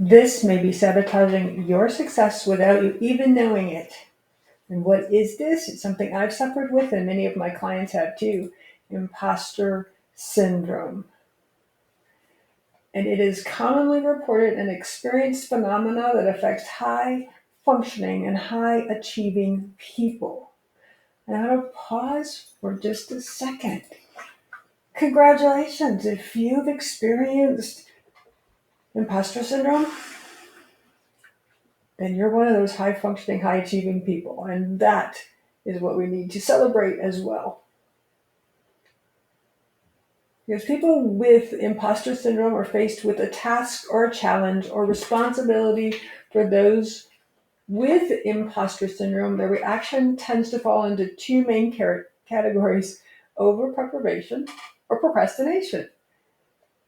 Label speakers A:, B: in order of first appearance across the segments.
A: This may be sabotaging your success without you even knowing it. And what is this? It's something I've suffered with, and many of my clients have too. Imposter syndrome. And it is commonly reported an experienced phenomena that affects high functioning and high achieving people. And I'm going to pause for just a second. Congratulations, if you've experienced imposter syndrome, then you're one of those high functioning, high achieving people. And that is what we need to celebrate as well. Because people with imposter syndrome are faced with a task or a challenge or responsibility. For those with imposter syndrome, the reaction tends to fall into two main categories: over preparation or procrastination.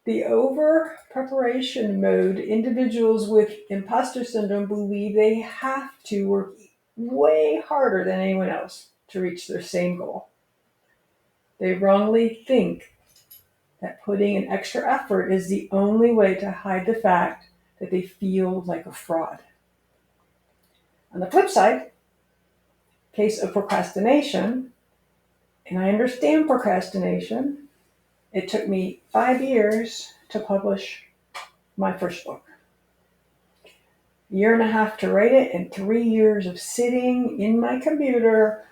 A: The over preparation mode, individuals with imposter syndrome believe they have to work way harder than anyone else to reach their same goal. They wrongly think that putting in extra effort is the only way to hide the fact that they feel like a fraud. On the flip side, case of procrastination, and I understand procrastination, it took me 5 years to publish my first book. A year and a half to write it, and 3 years of sitting in my computer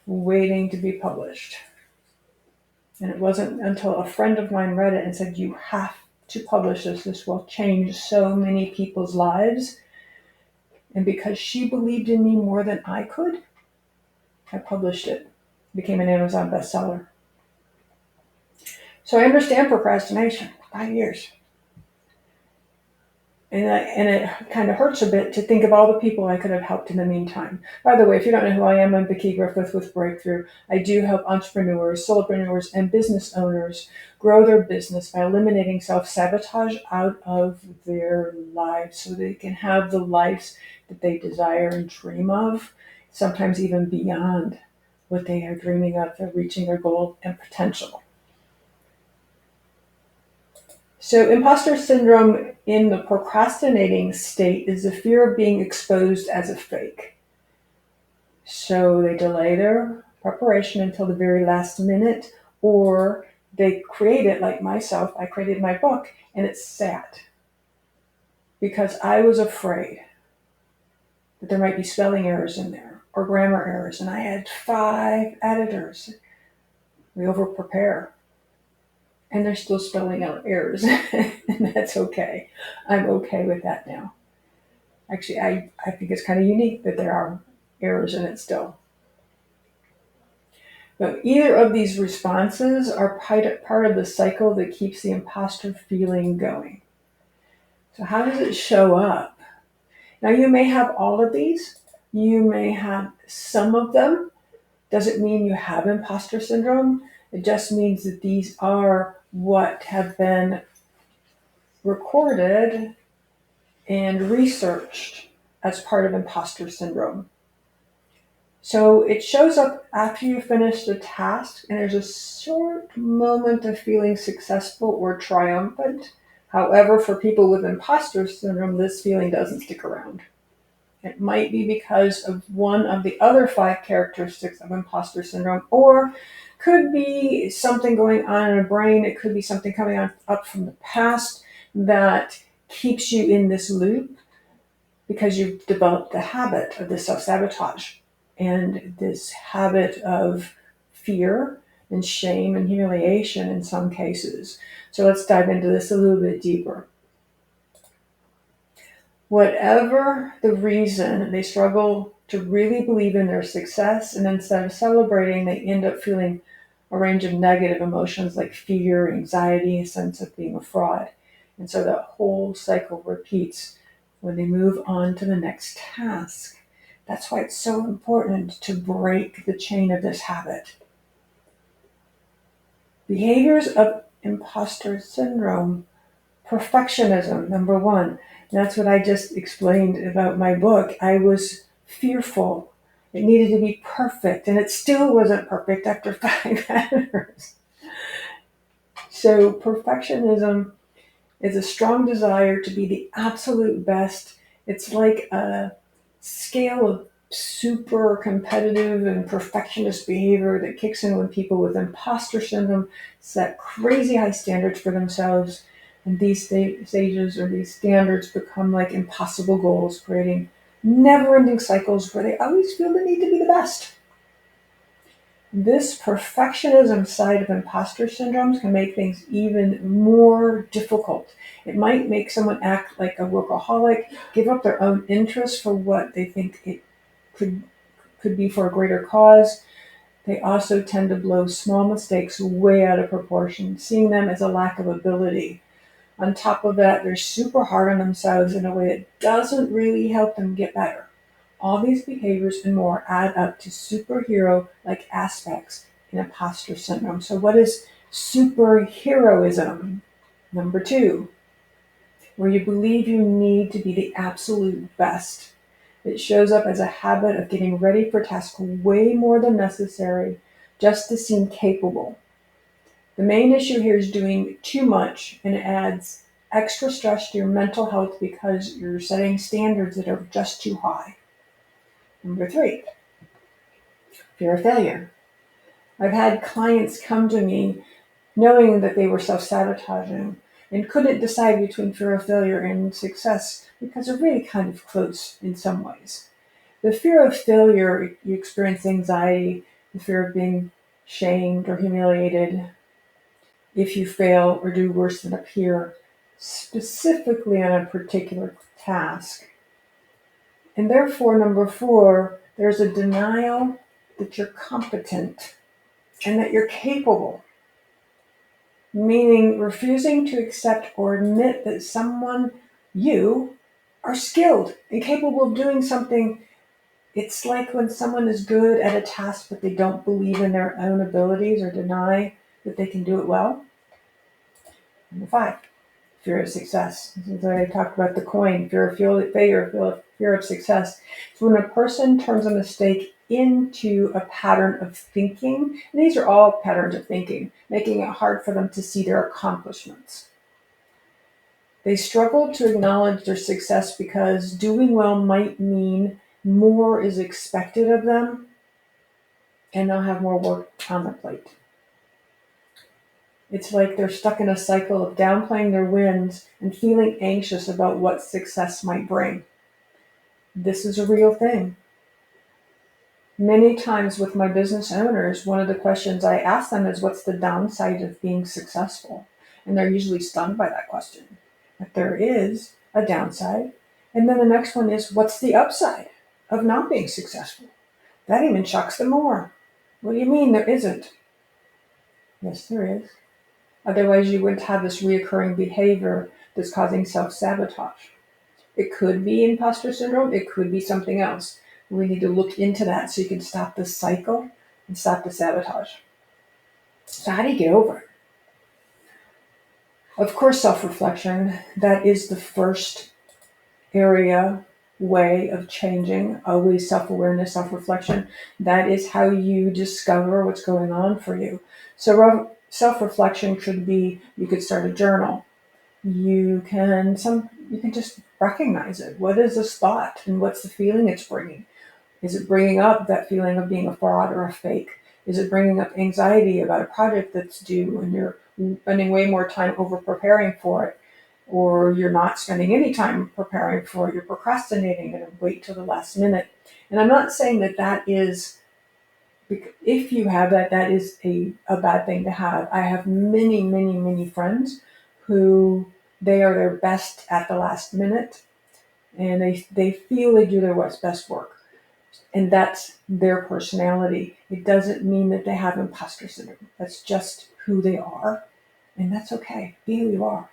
A: waiting to be published. And it wasn't until a friend of mine read it and said, "You have to publish this. This will change so many people's lives." And because she believed in me more than I could, I published it. It became an Amazon bestseller. So I understand procrastination. 5 years. And it kind of hurts a bit to think of all the people I could have helped in the meantime. By the way, if you don't know who I am, I'm Vicki Griffith with Breakthrough. I do help entrepreneurs, solopreneurs, and business owners grow their business by eliminating self-sabotage out of their lives so they can have the lives that they desire and dream of, sometimes even beyond what they are dreaming of, for reaching their goal and potential. So imposter syndrome in the procrastinating state is the fear of being exposed as a fake. So they delay their preparation until the very last minute, or they create it like myself. I created my book and it's sat because I was afraid that there might be spelling errors in there or grammar errors. And I had 5 editors. We over prepare. And they're still spelling out errors, and that's okay. I'm okay with that now. Actually, I think it's kind of unique that there are errors in it still. But either of these responses are part of the cycle that keeps the imposter feeling going. So how does it show up? Now, you may have all of these. You may have some of them. Doesn't mean you have imposter syndrome. It just means that these are what have been recorded and researched as part of imposter syndrome. So it shows up after you finish the task, and there's a short moment of feeling successful or triumphant. However, for people with imposter syndrome, this feeling doesn't stick around. It might be because of one of the other 5 characteristics of imposter syndrome, or could be something going on in the brain. It could be something coming up from the past that keeps you in this loop because you've developed the habit of this self-sabotage and this habit of fear and shame and humiliation in some cases. So let's dive into this a little bit deeper. Whatever the reason, they struggle to really believe in their success, and instead of celebrating, they end up feeling a range of negative emotions like fear, anxiety, a sense of being a fraud. And so that whole cycle repeats when they move on to the next task. That's why it's so important to break the chain of this habit. Behaviors of imposter syndrome: perfectionism, number 1. That's what I just explained about my book. I was fearful. It needed to be perfect, and it still wasn't perfect after 5 editors. So perfectionism It's a strong desire to be the absolute best. It's like a scale of super competitive and perfectionist behavior that kicks in when people with imposter syndrome set crazy high standards for themselves. And these stages or these standards become like impossible goals, creating never ending cycles where they always feel the need to be the best. This perfectionism side of imposter syndromes can make things even more difficult. It might make someone act like a workaholic, give up their own interests for what they think it could could be for a greater cause. They also tend to blow small mistakes way out of proportion, seeing them as a lack of ability. On top of that, they're super hard on themselves in a way that doesn't really help them get better. All these behaviors and more add up to superhero like aspects in imposter syndrome. So, what is superheroism? Number two, where you believe you need to be the absolute best. It shows up as a habit of getting ready for tasks way more than necessary just to seem capable. The main issue here is doing too much, and it adds extra stress to your mental health because you're setting standards that are just too high. Number three, fear of failure. I've had clients come to me knowing that they were self-sabotaging and couldn't decide between fear of failure and success because they're really kind of close in some ways. The fear of failure, you experience anxiety, the fear of being shamed or humiliated if you fail or do worse than a peer, specifically on a particular task. And therefore, number four, there's a denial that you're competent and that you're capable, meaning refusing to accept or admit that you, are skilled and capable of doing something. It's like when someone is good at a task but they don't believe in their own abilities or deny that they can do it well. Number five, fear of success. This is what I talked about the coin, fear of failure, fear of success. So when a person turns a mistake into a pattern of thinking, and these are all patterns of thinking, making it hard for them to see their accomplishments. They struggle to acknowledge their success because doing well might mean more is expected of them and they'll have more work on their plate. It's like they're stuck in a cycle of downplaying their wins and feeling anxious about what success might bring. This is a real thing. Many times with my business owners, one of the questions I ask them is, what's the downside of being successful? And they're usually stunned by that question. But there is a downside. And then the next one is, what's the upside of not being successful? That even shocks them more. What do you mean there isn't? Yes, there is. Otherwise, you wouldn't have this reoccurring behavior that's causing self-sabotage. It could be imposter syndrome. It could be something else. We need to look into that so you can stop the cycle and stop the sabotage. So how do you get over it? Of course, self-reflection. That is the first way of changing. Always self-awareness, self-reflection. That is how you discover what's going on for you. So self-reflection could be, you could start a journal. You can just recognize it. What is this thought and what's the feeling it's bringing? Is it bringing up that feeling of being a fraud or a fake? Is it bringing up anxiety about a project that's due and you're spending way more time over preparing for it? Or you're not spending any time preparing for it, you're procrastinating and wait till the last minute. And I'm not saying that is, if you have that is a bad thing to have. I have many, many, many friends who they are their best at the last minute and they feel they do their best work. And that's their personality. It doesn't mean that they have imposter syndrome. That's just who they are. And that's okay. Be who you are.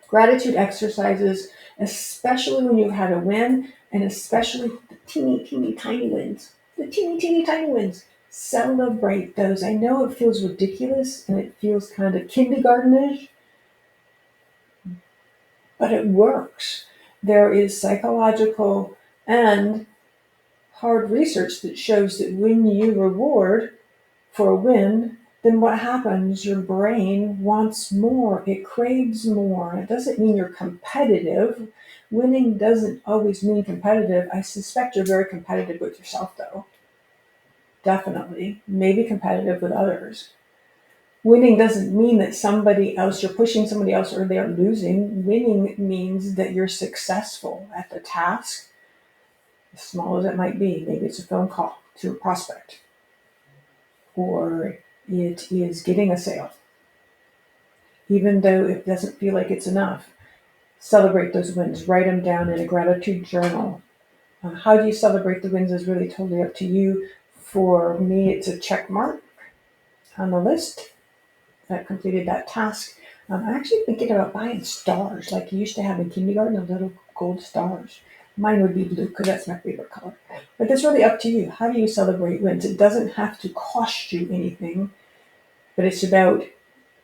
A: Gratitude exercises, especially when you've had a win, and especially the teeny, teeny, tiny wins. The teeny, teeny, tiny wins. Celebrate those. I know it feels ridiculous and it feels kind of kindergartenish, but it works. There is psychological and hard research that shows that when you reward for a win, then what happens? Your brain wants more. It craves more. It doesn't mean you're competitive. Winning doesn't always mean competitive. I suspect you're very competitive with yourself, though. Definitely. Maybe competitive with others. Winning doesn't mean that somebody else, you're pushing somebody else or they're losing. Winning means that you're successful at the task, as small as it might be. Maybe it's a phone call to a prospect, or it is getting a sale. Even though it doesn't feel like it's enough, celebrate those wins. Write them down in a gratitude journal. How do you celebrate the wins is really totally up to you. For me, it's a check mark on the list. I've completed that task. I'm actually thinking about buying stars like you used to have in kindergarten, the little gold stars. Mine would be blue because that's my favorite color. But that's really up to you. How do you celebrate wins? It doesn't have to cost you anything, but it's about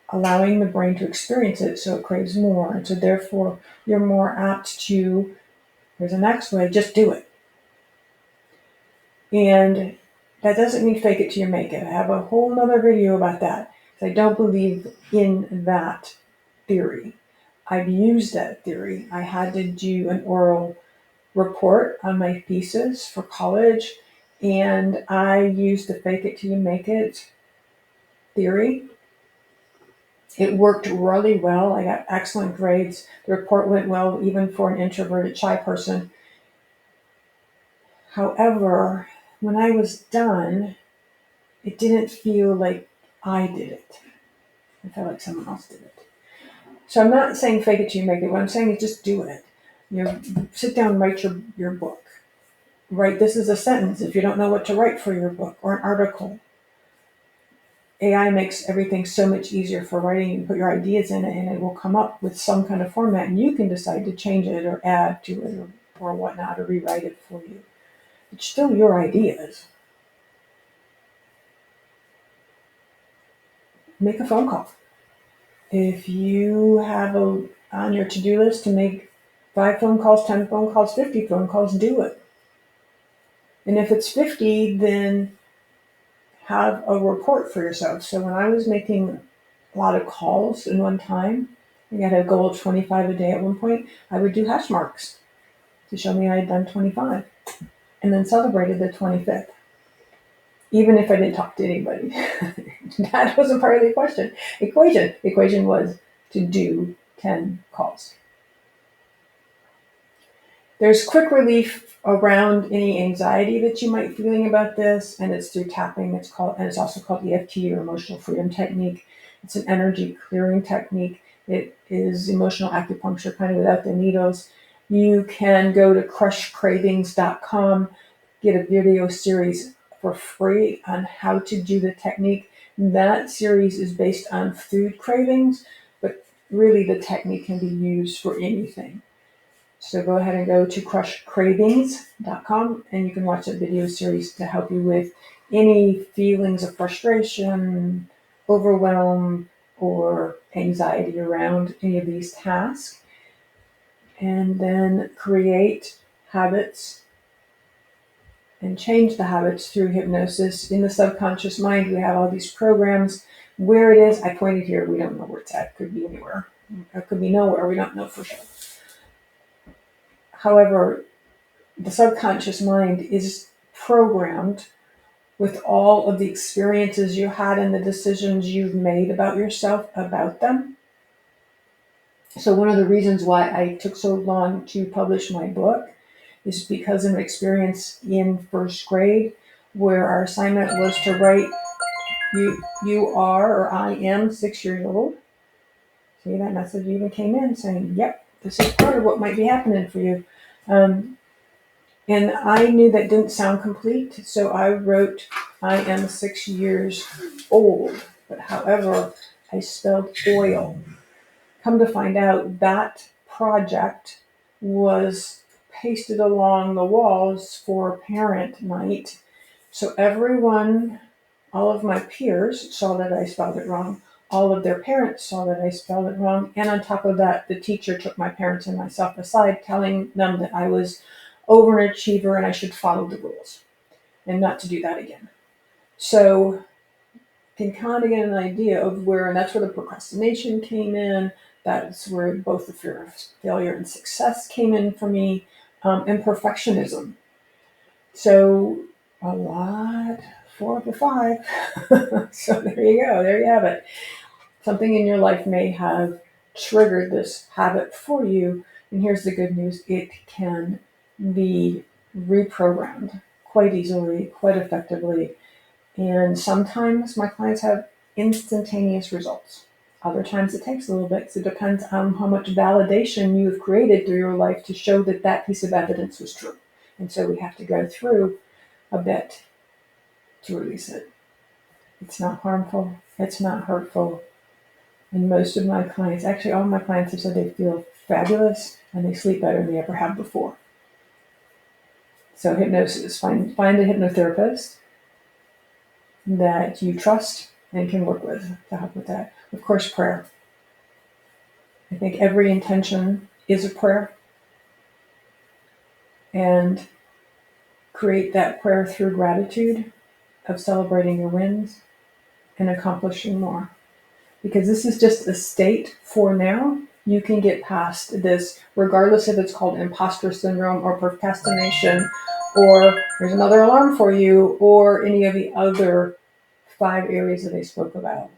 A: allowing the brain to experience it so it craves more. And so therefore, you're more apt to, here's the next way, just do it. And that doesn't mean fake it till you make it. I have a whole nother video about that. I don't believe in that theory. I've used that theory. I had to do an oral report on my thesis for college, and I used the fake it till you make it theory. It worked really well. I got excellent grades. The report went well, even for an introverted, shy person. However, when I was done, it didn't feel like I did it. I felt like someone else did it. So I'm not saying fake it till you make it. What I'm saying is just do it. Sit down and write your book. Write this is a sentence if you don't know what to write for your book or an article. AI makes everything so much easier for writing. You put your ideas in it and it will come up with some kind of format, and you can decide to change it or add to it or whatnot, or rewrite it for you. It's still your ideas. Make a phone call. If you have on your to-do list to make 5 phone calls, 10 phone calls, 50 phone calls, do it. And if it's 50, then have a report for yourself. So when I was making a lot of calls in one time, I had a goal of 25 a day at one point, I would do hash marks to show me I had done 25 and then celebrated the 25th, even if I didn't talk to anybody. That wasn't part of the equation. The equation was to do 10 calls. There's quick relief around any anxiety that you might be feeling about this, and it's through tapping. It's also called EFT, or emotional freedom technique. It's an energy clearing technique. It is emotional acupuncture, kind of without the needles. You can go to crushcravings.com, get a video series for free on how to do the technique. That series is based on food cravings, but really the technique can be used for anything. So go ahead and go to crushcravings.com and you can watch that video series to help you with any feelings of frustration, overwhelm, or anxiety around any of these tasks. And then create habits and change the habits through hypnosis. In the subconscious mind, we have all these programs. Where it is, I pointed here, we don't know where it's at. It could be anywhere. It could be nowhere. We don't know for sure. However, the subconscious mind is programmed with all of the experiences you had and the decisions you've made about yourself about them. So one of the reasons why I took so long to publish my book is because of an experience in first grade where our assignment was to write you are, or I am 6 years old. See, that message even came in saying, yep, this is part of what might be happening for you. And I knew that didn't sound complete, so I wrote, I am 6 years old. But however, I spelled oil. Come to find out, that project was pasted along the walls for parent night. So everyone, all of my peers saw that I spelled it wrong. All of their parents saw that I spelled it wrong. And on top of that, the teacher took my parents and myself aside, telling them that I was overachiever and I should follow the rules and not to do that again. So can kind of get an idea of where, and that's where the procrastination came in. That's where both the fear of failure and success came in for me, and perfectionism. So a lot, 4 of the 5. So there you go. There you have it. Something in your life may have triggered this habit for you. And here's the good news: it can be reprogrammed quite easily, quite effectively. And sometimes my clients have instantaneous results. Other times it takes a little bit because it depends on how much validation you've created through your life to show that that piece of evidence was true. And so we have to go through a bit to release it. It's not harmful. It's not hurtful. And most of my clients, actually all my clients, have said they feel fabulous and they sleep better than they ever have before. So hypnosis, find a hypnotherapist that you trust and can work with to help with that. Of course, prayer. I think every intention is a prayer, and create that prayer through gratitude of celebrating your wins and accomplishing more. Because this is just a state for now. You can get past this, regardless if it's called imposter syndrome or procrastination, or there's another alarm for you, or any of the other 5 areas that I spoke about.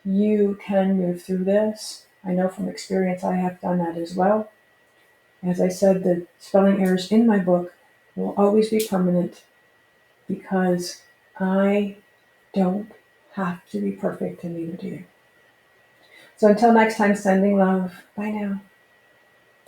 A: You can move through this. I know from experience I have done that as well. As I said, the spelling errors in my book will always be permanent because I don't have to be perfect, and neither do you. So until next time, sending love. Bye now.